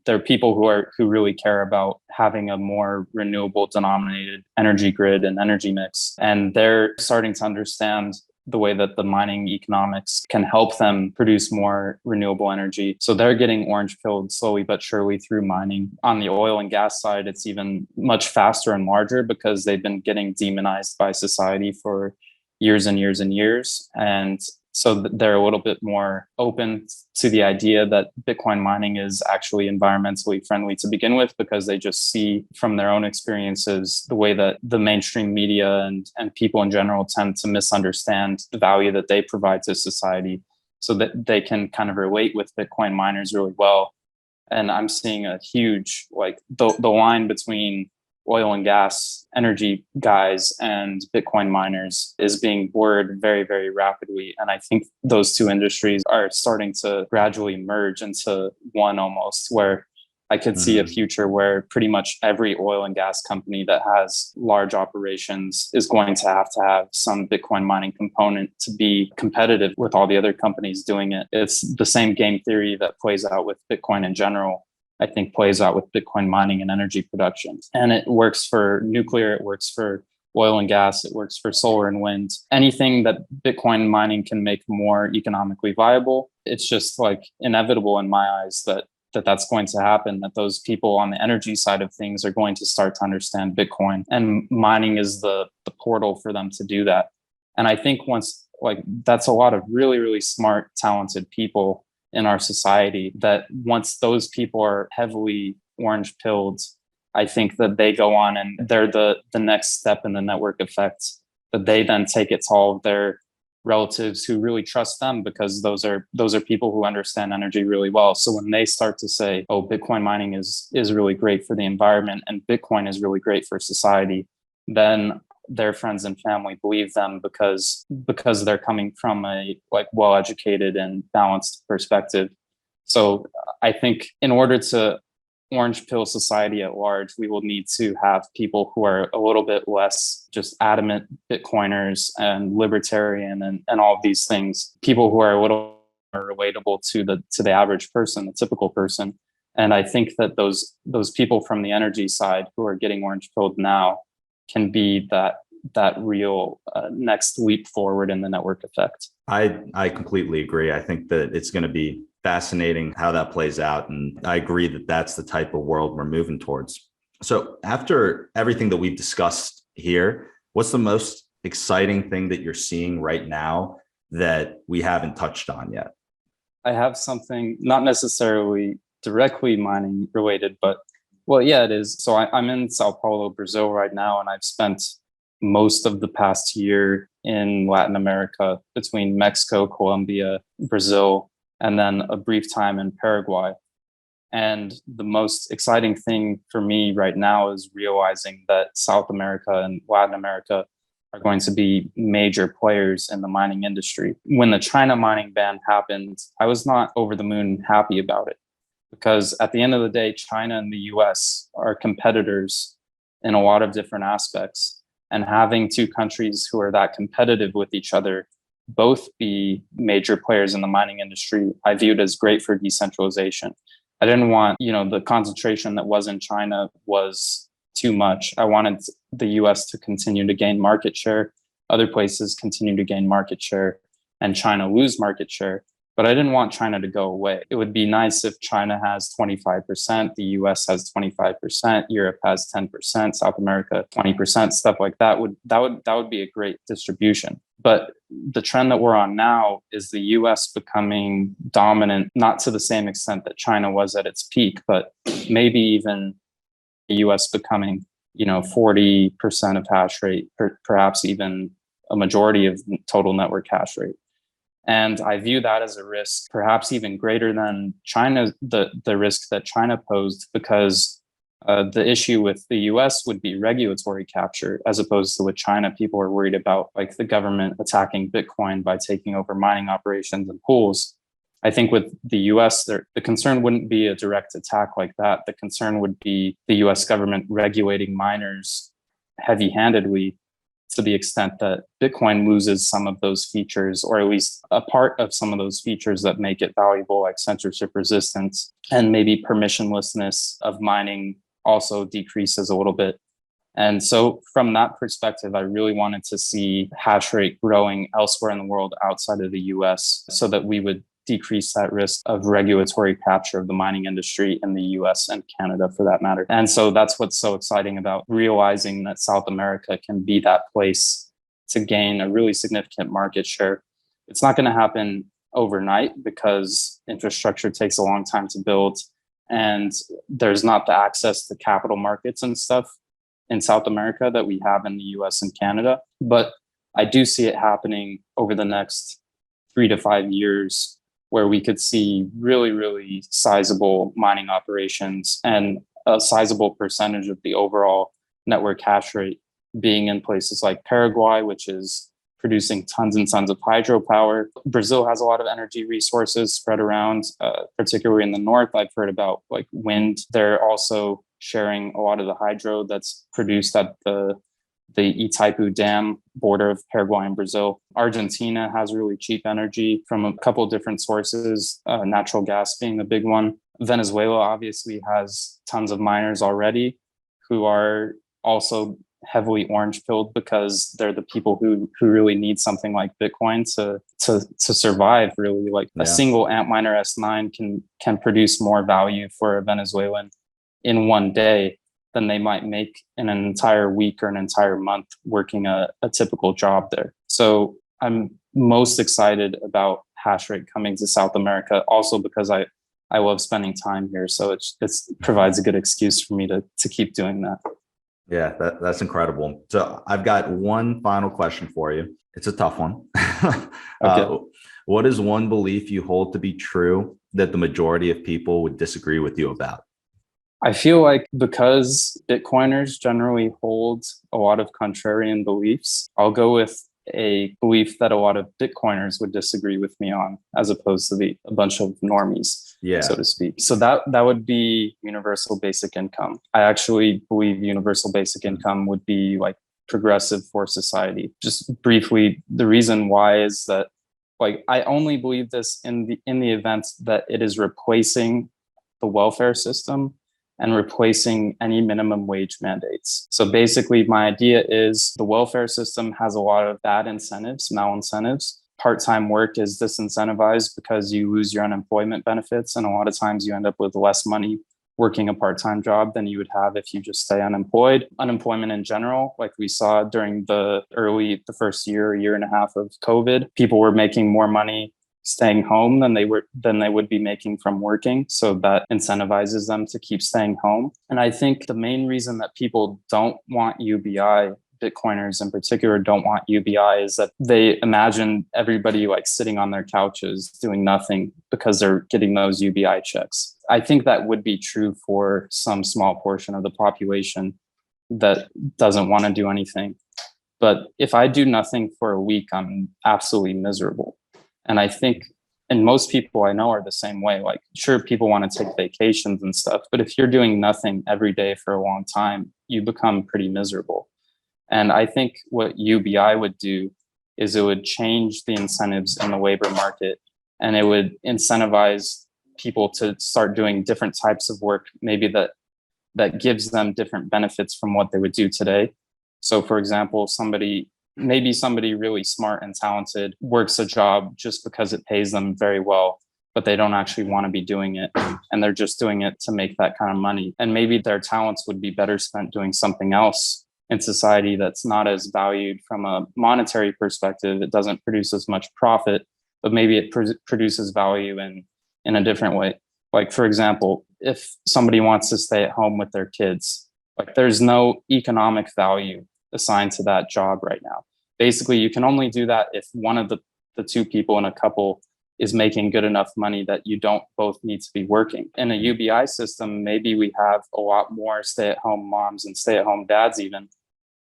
they're people who really care about having a more renewable denominated energy grid and energy mix. And they're starting to understand the way that the mining economics can help them produce more renewable energy. So they're getting orange pilled slowly but surely through mining. On the oil and gas side, it's even much faster and larger because they've been getting demonized by society for years and years and years. And so they're a little bit more open to the idea that Bitcoin mining is actually environmentally friendly to begin with, because they just see from their own experiences the way that the mainstream media and people in general tend to misunderstand the value that they provide to society, so that they can kind of relate with Bitcoin miners really well. And I'm seeing a huge, like the line between oil and gas energy guys and Bitcoin miners is being blurred very, very rapidly. And I think those two industries are starting to gradually merge into one almost, where I could see a future where pretty much every oil and gas company that has large operations is going to have some Bitcoin mining component to be competitive with all the other companies doing it. It's the same game theory that plays out with Bitcoin in general, I think plays out with Bitcoin mining and energy production. And it works for nuclear, it works for oil and gas, it works for solar and wind. Anything that Bitcoin mining can make more economically viable, it's just like inevitable in my eyes that's going to happen, that those people on the energy side of things are going to start to understand Bitcoin, and mining is the portal for them to do that. And I think that's a lot of really, really smart, talented people in our society, that once those people are heavily orange pilled, I think that they go on and they're the next step in the network effect, that they then take it to all of their relatives who really trust them, because those are people who understand energy really well. So when they start to say, oh, Bitcoin mining is really great for the environment and Bitcoin is really great for society, then their friends and family believe them, because they're coming from a well-educated and balanced perspective. So I think in order to orange pill society at large, we will need to have people who are a little bit less just adamant Bitcoiners and libertarian and all of these things, people who are a little more relatable to the average person, the typical person. And I think that those people from the energy side who are getting orange pilled now can be that real next leap forward in the network effect. I completely agree. I think that it's going to be fascinating how that plays out. And I agree that that's the type of world we're moving towards. So after everything that we've discussed here, what's the most exciting thing that you're seeing right now that we haven't touched on yet? I have something not necessarily directly mining related, but well, yeah, it is. So I'm in Sao Paulo, Brazil right now, and I've spent most of the past year in Latin America, between Mexico, Colombia, Brazil, and then a brief time in Paraguay. And the most exciting thing for me right now is realizing that South America and Latin America are going to be major players in the mining industry. When the China mining ban happened, I was not over the moon happy about it, because at the end of the day, China and the US are competitors in a lot of different aspects. And having two countries who are that competitive with each other both be major players in the mining industry, I viewed as great for decentralization. I didn't want, the concentration that was in China was too much. I wanted the US to continue to gain market share, other places continue to gain market share, and China lose market share. but I didn't want China to go away. It would be nice if China has 25%, the US has 25%, Europe has 10%, South America 20%, stuff like that would be a great distribution. But the trend that we're on now is the US becoming dominant, not to the same extent that China was at its peak, but maybe even the US becoming, 40% of hash rate, perhaps even a majority of total network hash rate. And I view that as a risk, perhaps even greater than China, the risk that China posed, because the issue with the US would be regulatory capture, as opposed to with China. People are worried about like the government attacking Bitcoin by taking over mining operations and pools. I think with the US, the concern wouldn't be a direct attack like that. The concern would be the US government regulating miners heavy-handedly, to the extent that Bitcoin loses some of those features, or at least a part of some of those features that make it valuable, like censorship resistance, and maybe permissionlessness of mining also decreases a little bit. And so from that perspective, I really wanted to see hash rate growing elsewhere in the world outside of the US, so that we would decrease that risk of regulatory capture of the mining industry in the US and Canada, for that matter. And so that's what's so exciting about realizing that South America can be that place to gain a really significant market share. It's not going to happen overnight because infrastructure takes a long time to build, and there's not the access to capital markets and stuff in South America that we have in the US and Canada. But I do see it happening over the next 3 to 5 years, where we could see really, really sizable mining operations and a sizable percentage of the overall network hash rate being in places like Paraguay, which is producing tons and tons of hydropower. Brazil has a lot of energy resources spread around, particularly in the north. I've heard about like wind. They're also sharing a lot of the hydro that's produced at the Itaipu Dam border of Paraguay and Brazil. Argentina has really cheap energy from a couple different sources, natural gas being the big one. Venezuela obviously has tons of miners already who are also heavily orange pilled, because they're the people who really need something like Bitcoin to survive, really. Like a single Antminer S9 can produce more value for a Venezuelan in one day than they might make in an entire week or an entire month working a typical job there. So I'm most excited about hash rate coming to South America, also because I love spending time here. So it provides a good excuse for me to keep doing that. Yeah, that's incredible. So I've got one final question for you. It's a tough one. Okay. What is one belief you hold to be true that the majority of people would disagree with you about? I feel like because Bitcoiners generally hold a lot of contrarian beliefs, I'll go with a belief that a lot of Bitcoiners would disagree with me on, as opposed to a bunch of normies, so to speak. So that would be universal basic income. I actually believe universal basic income would be like progressive for society. Just briefly, the reason why is that like I only believe this in the event that it is replacing the welfare system and replacing any minimum wage mandates. So basically, my idea is the welfare system has a lot of bad incentives, malincentives. Part-time work is disincentivized because you lose your unemployment benefits, and a lot of times you end up with less money working a part-time job than you would have if you just stay unemployed. Unemployment in general, like we saw during the first year and a half of COVID, people were making more money staying home than they would be making from working. So that incentivizes them to keep staying home. And I think the main reason that people don't want UBI, Bitcoiners in particular don't want UBI, is that they imagine everybody like sitting on their couches doing nothing because they're getting those UBI checks. I think that would be true for some small portion of the population that doesn't want to do anything. But if I do nothing for a week, I'm absolutely miserable. And I think, and most people I know are the same way. Like, sure, people want to take vacations and stuff, but if you're doing nothing every day for a long time, you become pretty miserable. And I think what UBI would do is it would change the incentives in the labor market, and it would incentivize people to start doing different types of work, maybe that gives them different benefits from what they would do today. So for example, somebody maybe somebody really smart and talented works a job just because it pays them very well, but they don't actually want to be doing it. And they're just doing it to make that kind of money. And maybe their talents would be better spent doing something else in society that's not as valued from a monetary perspective. It doesn't produce as much profit, but maybe it produces value in a different way. Like, for example, if somebody wants to stay at home with their kids, like there's no economic value assigned to that job right now. Basically, you can only do that if one of the two people in a couple is making good enough money that you don't both need to be working. In a UBI system, maybe we have a lot more stay-at-home moms and stay-at-home dads even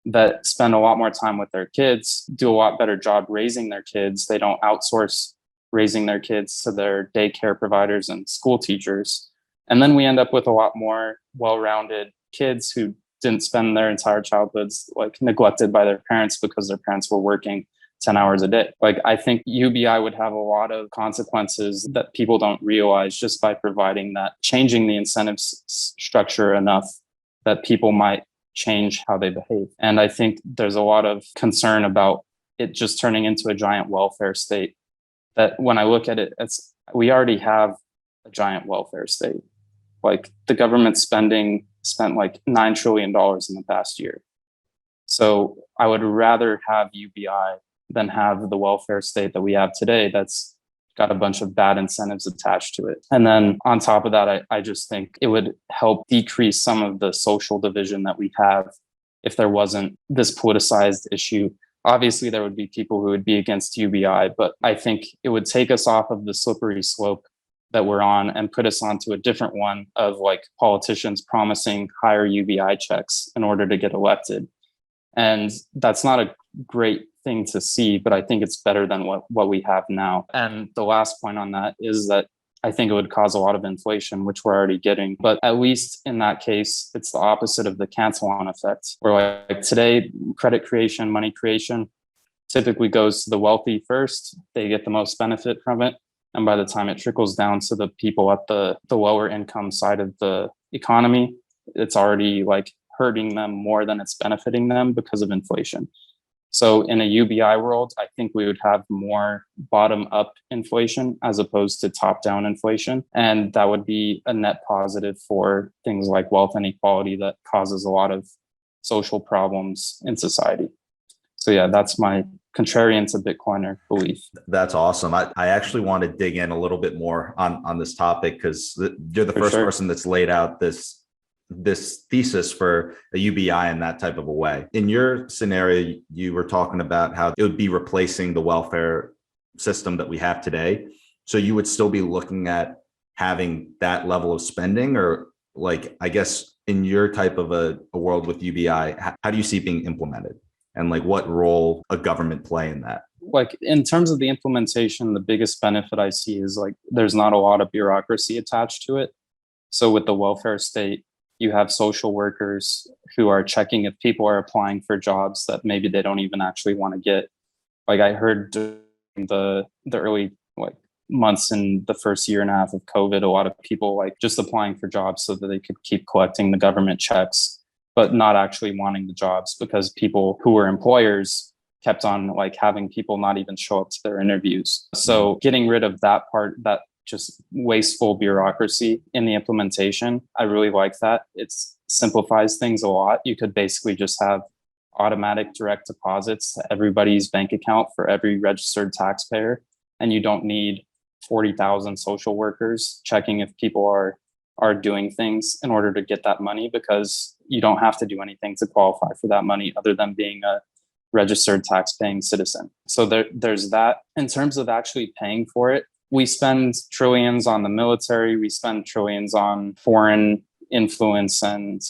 that spend a lot more time with their kids, do a lot better job raising their kids. They don't outsource raising their kids to their daycare providers and school teachers. And then we end up with a lot more well-rounded kids who didn't spend their entire childhoods like neglected by their parents because their parents were working 10 hours a day. Like, I think UBI would have a lot of consequences that people don't realize just by providing that, changing the incentive structure enough that people might change how they behave. And I think there's a lot of concern about it just turning into a giant welfare state. That when I look at it, we already have a giant welfare state. Like, the government spent like $9 trillion in the past year. So I would rather have UBI than have the welfare state that we have today that's got a bunch of bad incentives attached to it. And then on top of that, I just think it would help decrease some of the social division that we have if there wasn't this politicized issue. Obviously, there would be people who would be against UBI, but I think it would take us off of the slippery slope that we're on and put us onto a different one of like politicians promising higher UBI checks in order to get elected. And that's not a great thing to see, but I think it's better than what we have now. And the last point on that is that I think it would cause a lot of inflation, which we're already getting. But at least in that case, it's the opposite of the cancel-on effect, where like today, credit creation, money creation typically goes to the wealthy first. They get the most benefit from it. And by the time it trickles down to the people at the lower income side of the economy, it's already like hurting them more than it's benefiting them because of inflation. So in a UBI world, I think we would have more bottom-up inflation as opposed to top-down inflation. And that would be a net positive for things like wealth inequality that causes a lot of social problems in society. So yeah, that's my contrarian to Bitcoiner belief. That's awesome. I actually want to dig in a little bit more on this topic because you're the first person that's laid out this thesis for a UBI in that type of a way. In your scenario, you were talking about how it would be replacing the welfare system that we have today. So you would still be looking at having that level of spending, or like, I guess in your type of a world with UBI, how do you see it being implemented? And like what role a government play in that? Like in terms of the implementation, the biggest benefit I see is like there's not a lot of bureaucracy attached to it. So with the welfare state, you have social workers who are checking if people are applying for jobs that maybe they don't even actually want to get. Like I heard during the early like months in the first year and a half of COVID, a lot of people like just applying for jobs so that they could keep collecting the government checks, but not actually wanting the jobs because people who were employers kept on like having people not even show up to their interviews. So getting rid of that part, that just wasteful bureaucracy in the implementation, I really like that. It simplifies things a lot. You could basically just have automatic direct deposits to everybody's bank account for every registered taxpayer. And you don't need 40,000 social workers checking if people are doing things in order to get that money, because you don't have to do anything to qualify for that money other than being a registered tax-paying citizen. So there's that. In terms of actually paying for it, we spend trillions on the military, we spend trillions on foreign influence and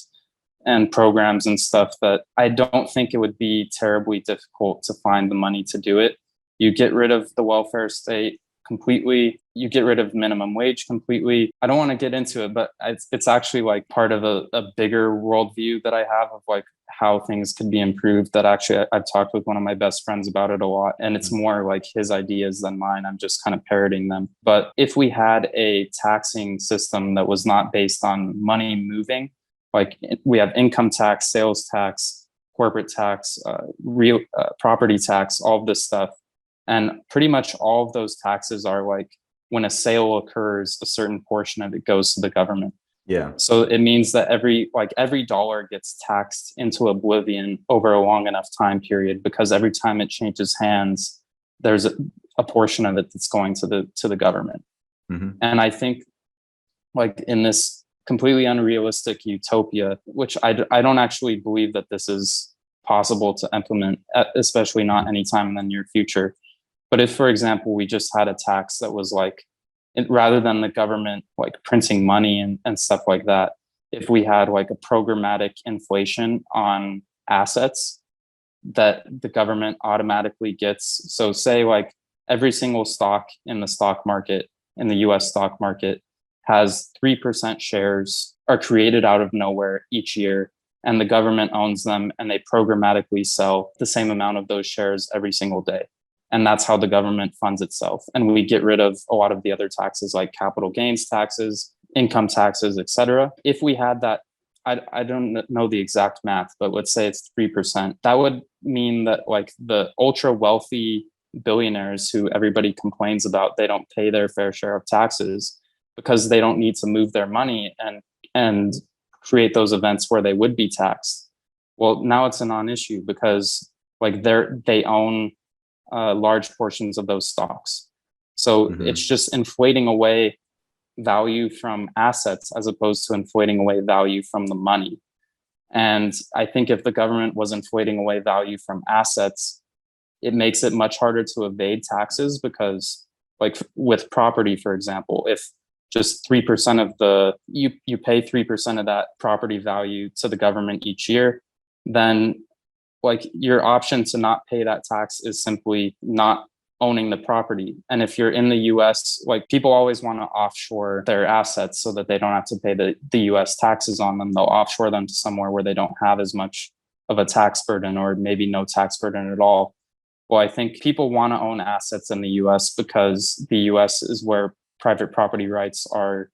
programs and stuff that I don't think it would be terribly difficult to find the money to do it. You get rid of the welfare state completely. You get rid of minimum wage completely. I don't want to get into it, but it's actually like part of a bigger worldview that I have of like how things could be improved, that actually I've talked with one of my best friends about it a lot. And it's more like his ideas than mine. I'm just kind of parroting them. But if we had a taxing system that was not based on money moving, like we have income tax, sales tax, corporate tax, real property tax, all of this stuff. And pretty much all of those taxes are like, when a sale occurs, a certain portion of it goes to the government. Yeah. So it means that every dollar gets taxed into oblivion over a long enough time period, because every time it changes hands, there's a portion of it that's going to the government. Mm-hmm. And I think, like, in this completely unrealistic utopia, which I don't actually believe that this is possible to implement, especially not anytime in the near future. But if, for example, we just had a tax that was like, rather than the government like printing money and stuff like that, if we had like a programmatic inflation on assets that the government automatically gets. So say like every single stock in the stock market, in the US stock market, has 3% shares are created out of nowhere each year, and the government owns them, and they programmatically sell the same amount of those shares every single day. And that's how the government funds itself. And we get rid of a lot of the other taxes like capital gains taxes, income taxes, etc. If we had that, I don't know the exact math, but let's say it's 3%. That would mean that like the ultra wealthy billionaires who everybody complains about, they don't pay their fair share of taxes because they don't need to move their money and create those events where they would be taxed. Well, now it's a non-issue because like they own large portions of those stocks. So it's just inflating away value from assets as opposed to inflating away value from the money. And I think if the government was inflating away value from assets, it makes it much harder to evade taxes, because like with property, for example, if just 3% of you pay 3% of that property value to the government each year, then like your option to not pay that tax is simply not owning the property. And if you're in the US, like people always want to offshore their assets so that they don't have to pay the US taxes on them. They'll offshore them to somewhere where they don't have as much of a tax burden, or maybe no tax burden at all. Well, I think people want to own assets in the US because the US is where private property rights are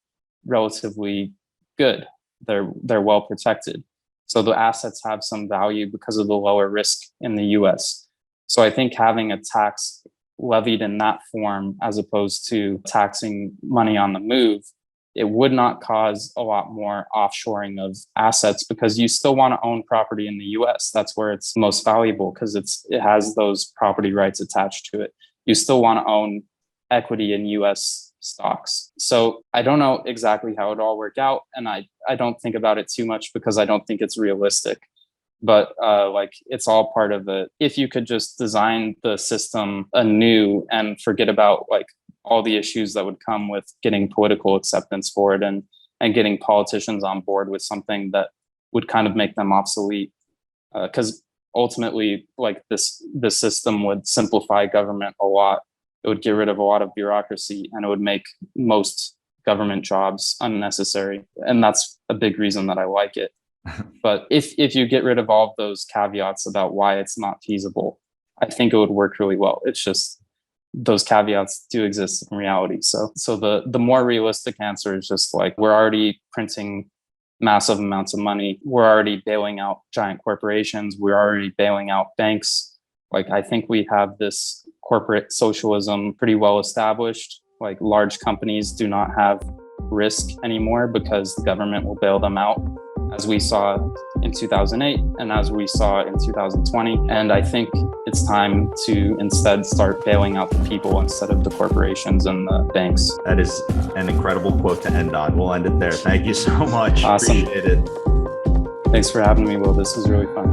relatively good. They're well protected. So the assets have some value because of the lower risk in the US. So I think having a tax levied in that form, as opposed to taxing money on the move, it would not cause a lot more offshoring of assets, because you still want to own property in the US. That's where it's most valuable, because it has those property rights attached to it. You still want to own equity in US stocks. So I don't know exactly how it all worked out, and I don't think about it too much because I don't think it's realistic. But like it's all part of it. If you could just design the system anew and forget about like all the issues that would come with getting political acceptance for it, and getting politicians on board with something that would kind of make them obsolete, because ultimately like this system would simplify government a lot. It would get rid of a lot of bureaucracy, and it would make most government jobs unnecessary. And that's a big reason that I like it. But if you get rid of all of those caveats about why it's not feasible, I think it would work really well. It's just those caveats do exist in reality. So the more realistic answer is just like, we're already printing massive amounts of money. We're already bailing out giant corporations. We're already bailing out banks. Like, I think we have this corporate socialism pretty well established. Like, large companies do not have risk anymore because the government will bail them out, as we saw in 2008 and as we saw in 2020. And I think it's time to instead start bailing out the people instead of the corporations and the banks. That is an incredible quote to end on. We'll end it there. Thank you so much. Awesome. Appreciate it. Thanks for having me, Will. This was really fun.